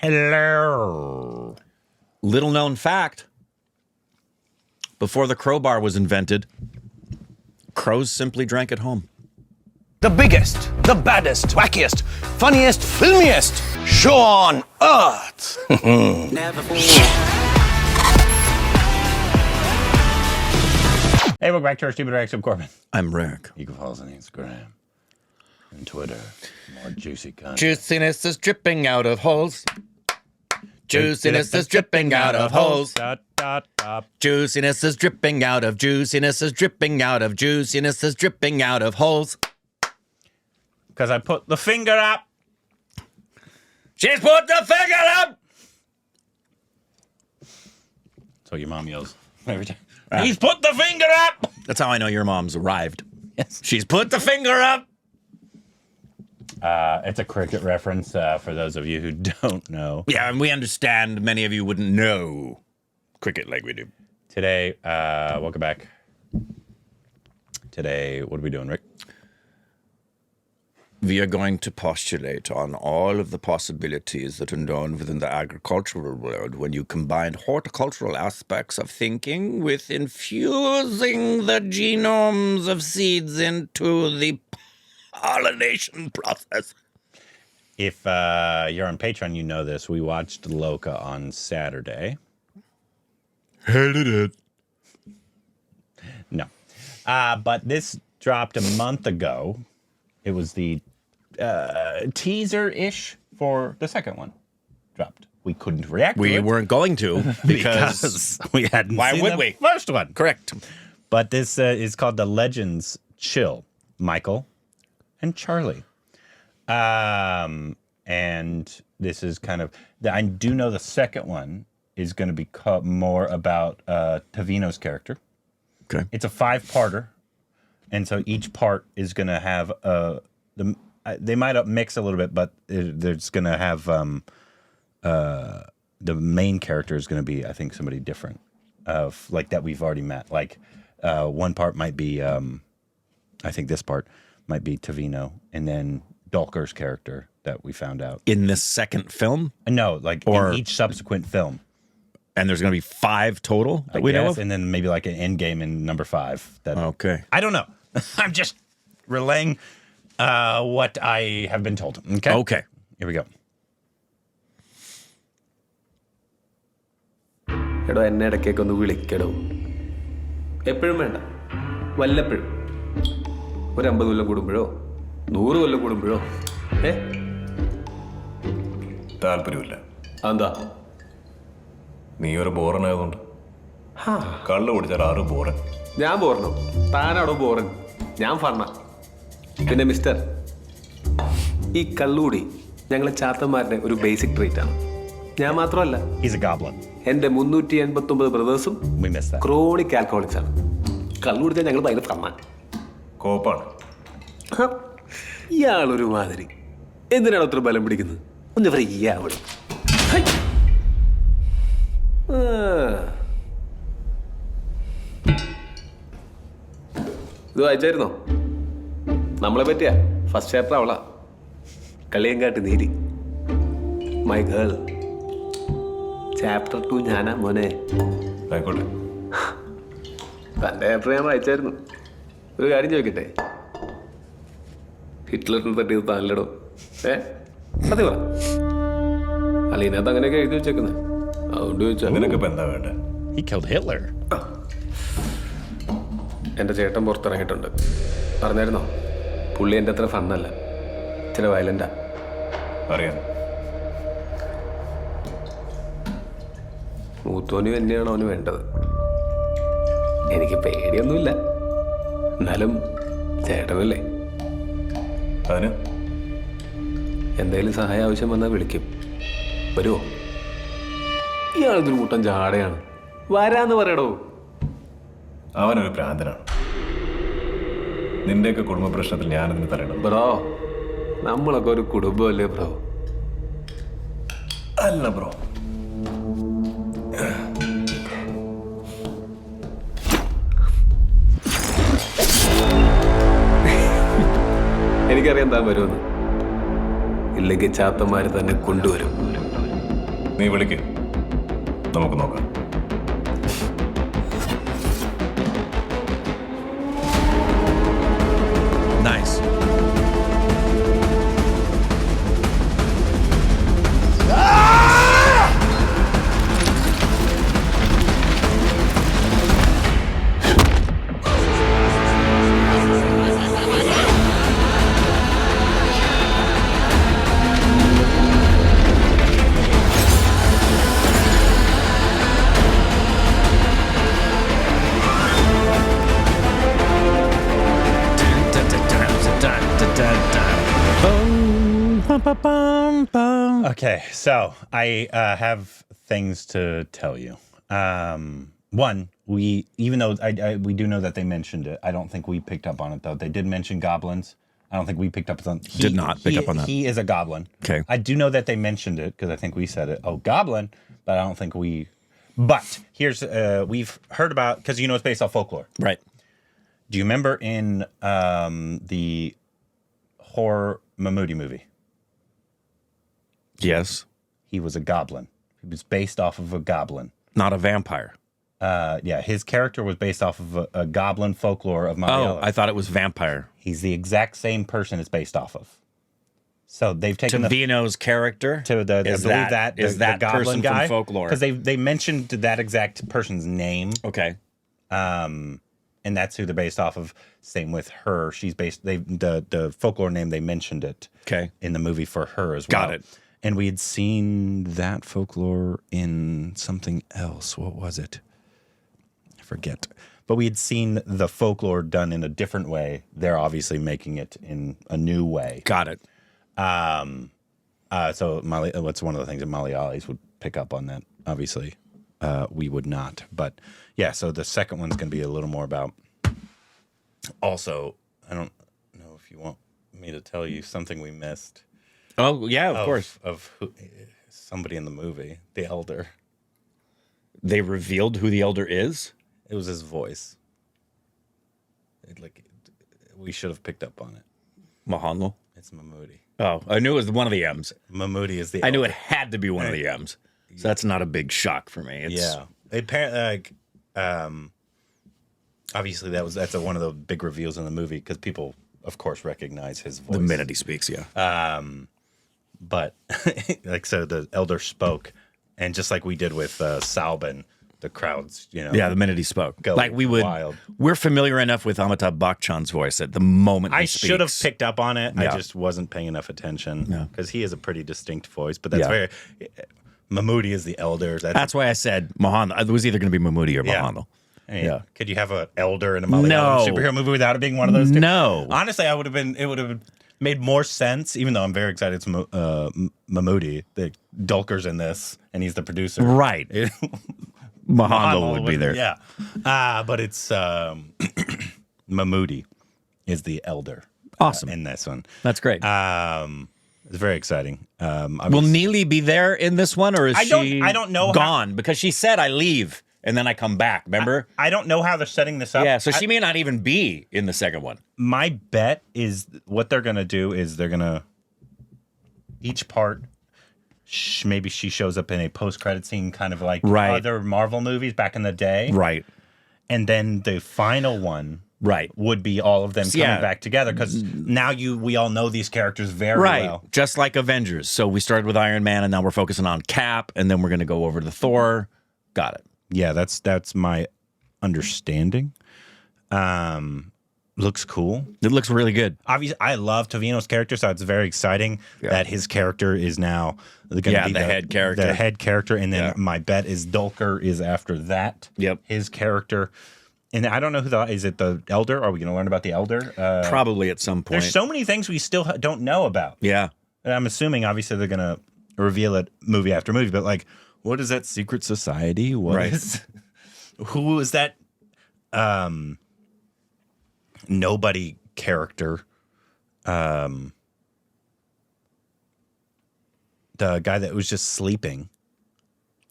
Hello. Little known fact. Before the crowbar was invented, crows simply drank at home. The biggest, the baddest, wackiest, funniest, filmiest show on earth. Never Hey, welcome back to our Stupid Reacts. I'm Corbin. I'm Rick. You can follow us on Instagram and Twitter. More juicy content. Juiciness is dripping out of holes. Juiciness is dripping out of holes. Juiciness is dripping out of, juiciness is dripping out of, juiciness is dripping out of holes. Because I put the finger up. She's put the finger up! That's what your mom yells every time. He's put the finger up! That's how I know your mom's arrived. Yes. She's put the finger up! It's a cricket reference for those of you who don't know. Yeah, and we understand many of you wouldn't know cricket like we do. Today, welcome back. Today, what are we doing, Rick? We are going to postulate on all of the possibilities that are known within the agricultural world when you combine horticultural aspects of thinking with infusing the genomes of seeds into the pollination process. If you're on Patreon, you know this. We watched Lokah on Saturday. Hated it. No. But this dropped a month ago. It was the teaser-ish for the second one dropped. We couldn't react to it. We weren't going to because we hadn't why seen would the we? first one. Correct. But this is called The Legends Chill. Michael and Charlie. And this is kind of... I do know the second one is going to be more about Tovino's character. Okay. It's a 5-parter. And so each part is going to have they might mix a little bit, but there's going to have the main character is going to be, I think, somebody different of like that we've already met. Like one part might be, I think this part might be Tovino, and then Dulquer's character that we found out In this second film? No, like in each subsequent film. And there's going to be 5 total that we know of? And then maybe like an end game in number 5. That Okay. I don't know. I'm just relaying what I have been told. Okay. Okay. Here we go. എടോ എന്നെ ഇടയ്ക്കൊക്കെ ഒന്ന് വിളിക്കടോ എപ്പോഴും വേണ്ട വല്ലപ്പോഴും ഒരു 50 കൊല്ലം കൂടുമ്പോഴോ 100 കൊല്ലം കൂടുമ്പോഴോ താല്പര്യമില്ല. അതെന്താ നീ ഒരു ബോറനായതുകൊണ്ട്. കള്ളു കുടിച്ചാൽ 6 ബോറൻ. ഞാൻ ബോറനോ താനാടോ ബോറൻ ഞാൻ ഫണ്ണ പിന്നെ മിസ്റ്റർ ഈ കള്ളുകൂടി ഞങ്ങളെ ചാത്തന്മാരുടെ ഒരു ബേസിക് ട്രീറ്റ് ആണ് ഞാൻ മാത്രമല്ല He's a goblin. എൻ്റെ 389 ബ്രദേഴ്സും We missed that. Chronic alcoholics ആണ് കള്ളു കുടിച്ചാൽ ഞങ്ങൾ ഭയങ്കര ഫണ്ണാൻ കോപ്പാണ്. ഇയാളൊരു മാതിരി എന്തിനാണ് അത്ര ബലം പിടിക്കുന്നത് ഒന്ന് ഫ്രീ ആവണം ഇത് വായിച്ചായിരുന്നോ നമ്മളെ പറ്റിയാ ഫസ്റ്റ് ചാപ്റ്റർ അവളാ കളിയങ്കാട്ട് നീതി മൈ ഗേൾ ചാപ്റ്റർ 2 ഞാനാ മോനെ ആയിക്കോട്ടെ. തൻ്റെ ചാപ്റ്റർ ഞാൻ വായിച്ചായിരുന്നു ഒരു കാര്യം ചോദിക്കട്ടെ ഹിറ്റ്ലറിന് തട്ടിയത് താനല്ലടോ സത്യം പറ അല്ല ഇതിനകത്ത് അങ്ങനെയൊക്കെ എഴുതി വെച്ചേക്കുന്നത് അതുകൊണ്ട് ചോദിച്ചാൽ നിനക്ക് ഇപ്പം എന്താ വേണ്ടേ? He killed Hitler. എൻ്റെ ചേട്ടൻ പുറത്തിറങ്ങിയിട്ടുണ്ട് പറഞ്ഞായിരുന്നോ പുള്ളി എൻ്റെ അത്ര ഫണ്ണല്ല ചില വയലൻ്റാ അറിയാം. മൂത്തോനും തന്നെയാണോ അവന് വേണ്ടത് എനിക്ക് പേടിയൊന്നുമില്ല എന്നാലും ചേട്ടനല്ലേ അതിന് എന്തെങ്കിലും സഹായം ആവശ്യം വന്നാൽ വിളിക്കും വരുമോ ഇയാളൊരു കൂട്ടം ജാടയാണ് വരാന്ന് പറയടോ അവനൊരു ഭ്രാന്തനാണ്. നിന്റെയൊക്കെ കുടുംബ പ്രശ്നത്തിൽ ഞാനെന്ന് പറയണം. ബ്രോ നമ്മളൊക്കെ ഒരു കുടുംബമല്ലേ ബ്രോ അല്ല ബ്രോ. എനിക്കറിയാം താൻ വരുമെന്ന് ഇല്ലെങ്കിൽ ചാത്തന്മാർ തന്നെ കൊണ്ടുവരും നീ വിളിക്ക്, നമുക്ക് നോക്കാം. Nice. Okay, so I have things to tell you. One, even though we do know that they mentioned it, I don't think we picked up on it though. They did mention goblins. I don't think we picked up on. Did not pick up on that. He is a goblin. Okay. I do know that they mentioned it because I think we said it. Oh, goblin, but I don't think we. But here's we've heard about because it's based off folklore. Right. Do you remember in the horror Mammootty movie? Yes. He was a goblin. He was based off of a goblin. Not a vampire. Yeah, his character was based off of a goblin folklore of Malayalam. Oh, I thought it was vampire. He's the exact same person it's based off of. So they've taken Tovino's character to the is I believe that the goblin person guy from folklore because they mentioned that exact person's name. Okay. And that's who they're based off of. Same with her. She's based. The folklore name they mentioned it. Okay. In the movie for her as well. Got it. And we had seen that folklore in something else. What was it? I forget. But we had seen the folklore done in a different way. They're obviously making it in a new way. Got it. So what's one of the things that Malayalis would pick up on that? Obviously, we would not. But yeah, so the second one's going to be a little more about. Also, I don't know if you want me to tell you something we missed. Oh, yeah, of course. Of somebody in the movie, the elder. They revealed who the elder is? It was his voice. We should have picked up on it. Mahanlo? It's Mammootty. Oh, I knew it was one of the M's. Mammootty is the I elder. knew it had to be one of the M's. So that's not a big shock for me. Yeah. Apparently, obviously that's one of the big reveals in the movie because people, of course, recognize his voice. The minute he speaks, yeah. But so the elder spoke, and just like we did with Salmaan, the crowds, Yeah, the minute he spoke. Go Like wild. We're familiar enough with Amitabh Bachchan's voice at the moment he I speaks. should have picked up on it. Yeah. I just wasn't paying enough attention because he has a pretty distinct voice. But that's Yeah. very Mammootty is the elder. That's why I said Mahanlo. It was either going to be Mammootty or Yeah. Mahanlo. Hey, Yeah. Could you have an elder in a Malayalam No. superhero movie without it being one of those two? No. Honestly, it would have made more sense, even though I'm very excited it's Mammootty. The Dulquer's in this, and he's the producer. Right. Mahanlo would be there. Yeah. But it's Mammootty is the elder. Awesome. In this one. That's great. It's very exciting. Will Neely be there in this one, or is she I don't know gone? Because she said, I leave, and then I come back, remember? I don't know how they're setting this up. Yeah, so she may not even be in the second one. My bet is what they're going to do is they're going to each part maybe she shows up in a post-credit scene kind of like Right. other Marvel movies back in the day. Right. And then the final one Right. would be all of them coming Yeah. back together because now we all know these characters very Right. well. Just like Avengers. So we started with Iron Man, and now we're focusing on Cap, and then we're going to go over to Thor. Got it. Yeah, that's my understanding. Looks cool. It looks really good. Obviously, I love Tovino's character, so it's very exciting that his character is now going to be the head character. The head character, and then my bet is Dulquer is after that. Yep. His character. And I don't know is it the elder? Are we going to learn about the elder? Probably at some point. There's so many things we still don't know about. Yeah. And I'm assuming, obviously, they're going to reveal it movie after movie, but like, what is that secret society? Who is that nobody character? The guy that was just sleeping.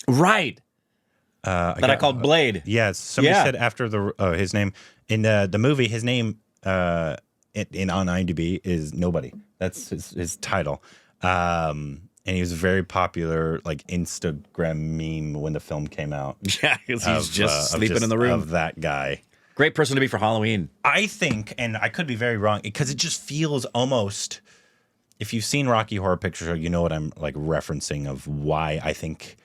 Right. I called Blade. Yes, somebody Yeah. said after his name in the movie. His name on IMDb is Nobody. That's his title. And And he was a very popular, like, Instagram meme when the film came out. Yeah, 'cause he's just sleeping in the room. Of that guy. Great person to be for Halloween. I think, and I could be very wrong, because it just feels almost, if you've seen Rocky Horror Picture Show, you know what I'm like referencing of why I think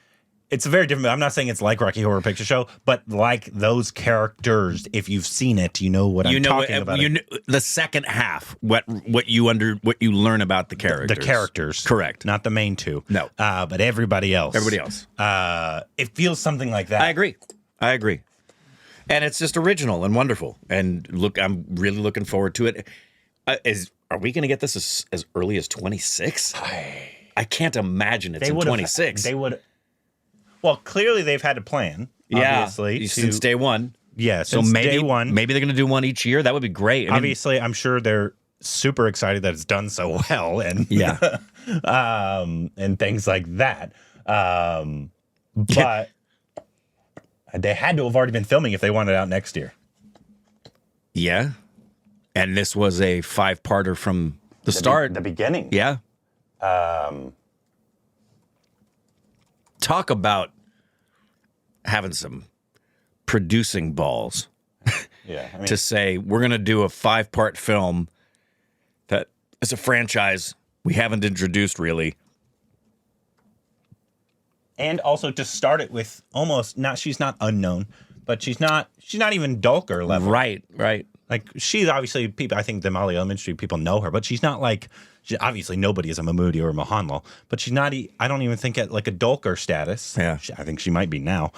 it's a very different. I'm not saying it's like Rocky Horror Picture Show, but like those characters, if you've seen it, you know what I'm talking about. You know, the second half, what you learn about the characters. The characters. Correct. Not the main two. No. But everybody else. Everybody else. It feels something like that. I agree. And it's just original and wonderful. And look, I'm really looking forward to it. Are we going to get this as early as 26? I can't imagine it's in 26. They would. Well, clearly they've had a plan. Obviously, since day one. Yeah, so since maybe day one. Maybe they're going to do one each year. That would be great. Obviously, I'm sure they're super excited that it's done so well, and and things like that. But they had to have already been filming if they wanted it out next year. Yeah, and this was a 5-parter from the start, the beginning. Yeah. Talk about having some producing balls. Yeah, I mean, to say we're going to do a 5-part film that is a franchise we haven't introduced really. And also to start it with almost not, she's not unknown, but she's not even Dulquer level. Right. Like, she's obviously, people, I think the Mali Elementary people know her, but she's not like, obviously nobody is a Mahmoudi or a Mohanlal, but she's not, I don't even think at like a Dulquer status. Yeah. I think she might be now.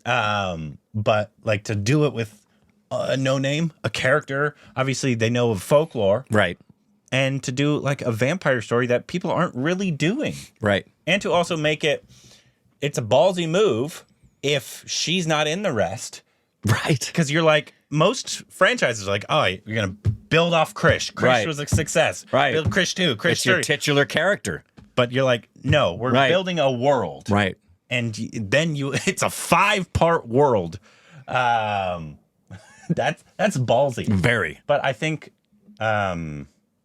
But like to do it with a no name, a character, obviously they know of Folklore. Right. And to do like a vampire story that people aren't really doing. Right. And to also make it's a ballsy move if she's not in the rest. Right. Because you're like, most franchises are like, oh, you're going to build off Krish. Krish was a success. Right. Build Krish 2, Krish It's 3. your titular character. But you're like, no, we're building a world. Right. And then it's a 5-part world. That's ballsy. Very. But I think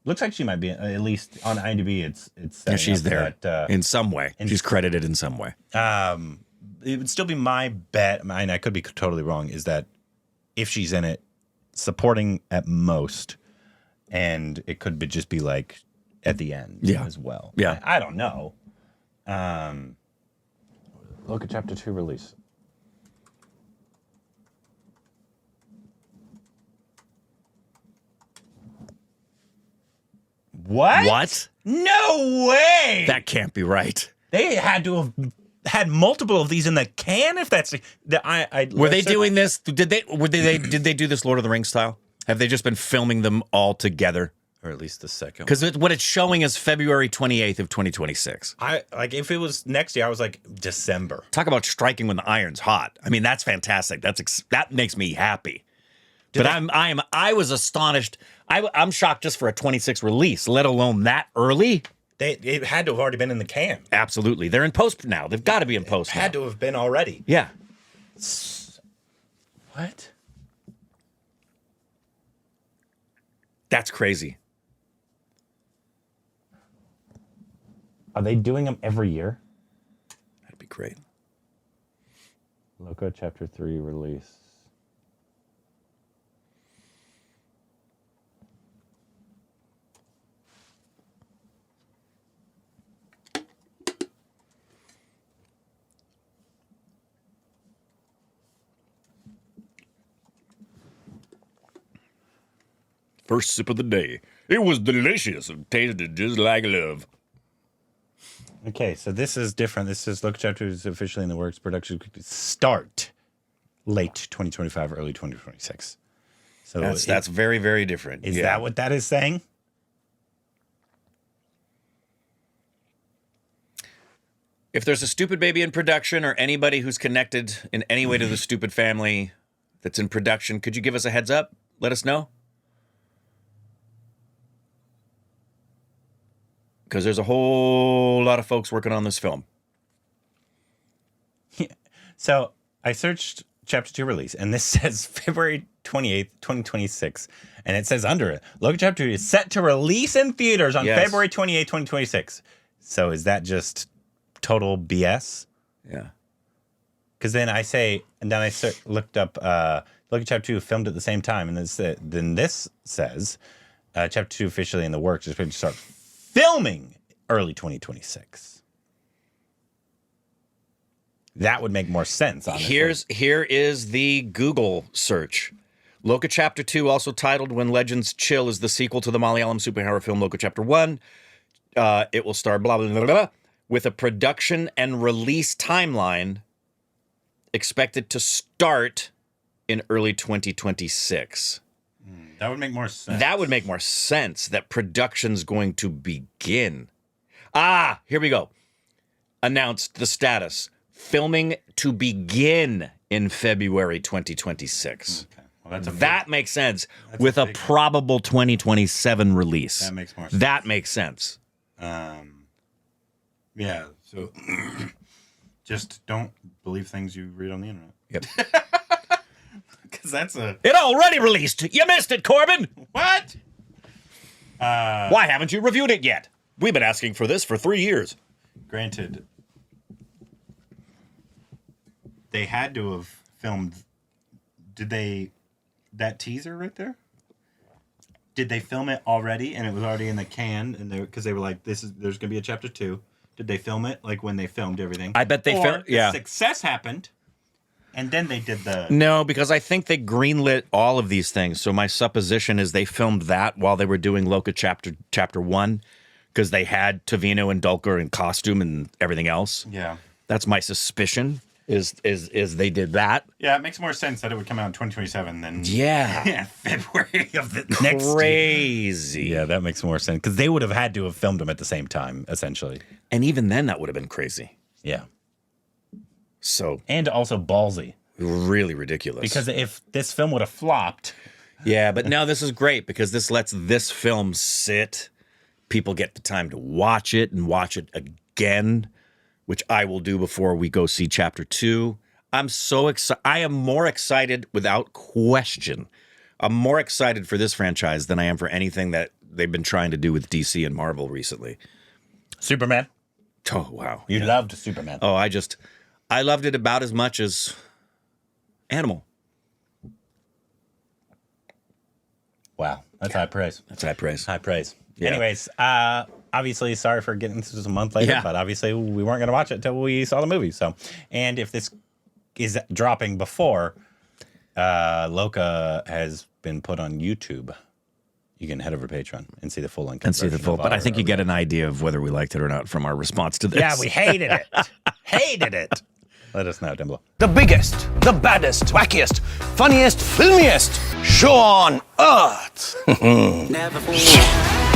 looks like she might be, at least on IMDb, it's Yeah, she's there that, in some way. She's credited in some way. It would still be my bet, and I could be totally wrong, is that if she's in it, supporting at most, and it could just be like at the end as well. Yeah. I don't know. Look at Chapter 2 release. What? No way! That can't be right. They had to have had multiple of these in the can. If that's were they doing this? Did they do this Lord of the Rings style? Have they just been filming them all together? Or at least the second. Because what it's showing is February 28th of 2026. If it was next year, I was like December. Talk about striking when the iron's hot. I mean, that's fantastic. That makes me happy. But I was astonished. I'm shocked just for a 26 release, let alone that early. It had to have already been in the can. Absolutely. They're in post now. They've got to be in post now. Had to have been already. Yeah. What? That's crazy. Are they doing them every year? That'd be great. Lokah Chapter 3 release. First sip of the day. It was delicious and tasted just like love. Okay, so this is different. This is Lokah Chapter is officially in the works. Production could start late 2025, early 2026. So that's very, very different. Is that what that is saying? If there's a Stupid Baby in production or anybody who's connected in any way to the Stupid family that's in production, could you give us a heads up? Let us know. Because there's a whole lot of folks working on this film. Yeah. So I searched Chapter 2 release, and this says February 28th, 2026. And it says under it, Lokah Chapter 2 is set to release in theaters on February 28th, 2026. So is that just total BS? Yeah. Because then I looked up Lokah Chapter 2 filmed at the same time, and then this says Chapter 2 officially in the works is going to start filming early 2026. That would make more sense, honestly. Here is the Google search. Lokah Chapter 2, also titled When Legends Chill, is the sequel to the Malayalam superhero film Lokah Chapter 1. It will star blah, blah, blah, blah, with a production and release timeline expected to start in early 2026. That would make more sense. That would make more sense that production's going to begin. Here we go. Announced the status. Filming to begin in February 2026. Okay. Well, that makes sense with a probable 2027 release. That makes more sense. That makes sense. Yeah, so just don't believe things you read on the internet. Yep. Because that's It already released. You missed it, Corbin. What? Why haven't you reviewed it yet? We've been asking for this for 3 years. Granted, they had to have filmed. That teaser right there? Did they film it already and it was already in the can? And because they were like, there's going to be a chapter 2. Did they film it like when they filmed everything? I bet they filmed. Yeah. Success happened, and then they did the. No, because I think they greenlit all of these things. So my supposition is they filmed that while they were doing Lokah chapter 1, because they had Tovino and Dulquer in costume and everything else. Yeah. That's my suspicion. Is they did that. Yeah, it makes more sense that it would come out in 2027 than February of the next year. Crazy. Yeah, that makes more sense because they would have had to have filmed them at the same time, essentially. And even then, that would have been crazy. Yeah. So and also ballsy. Really ridiculous. Because if this film would have flopped. Yeah, but now this is great because this lets this film sit. People get the time to watch it and watch it again, which I will do before we go see Chapter 2. I'm so excited. I am more excited without question. I'm more excited for this franchise than I am for anything that they've been trying to do with DC and Marvel recently. Superman. Oh, wow. You loved Superman. Oh, I loved it about as much as Animal. Wow. That's high praise. That's high praise. High praise. Yeah. Anyways, obviously, sorry for getting this a month later, but obviously we weren't going to watch it until we saw the movie. So, and if this is dropping before, Lokah has been put on YouTube. You can head over to Patreon and see the full length. And see the full. But I think you get an idea of whether we liked it or not from our response to this. Yeah, we hated it. Hated it. Let us know down below. The biggest, the baddest, wackiest, funniest, filmiest show on earth. Never forget.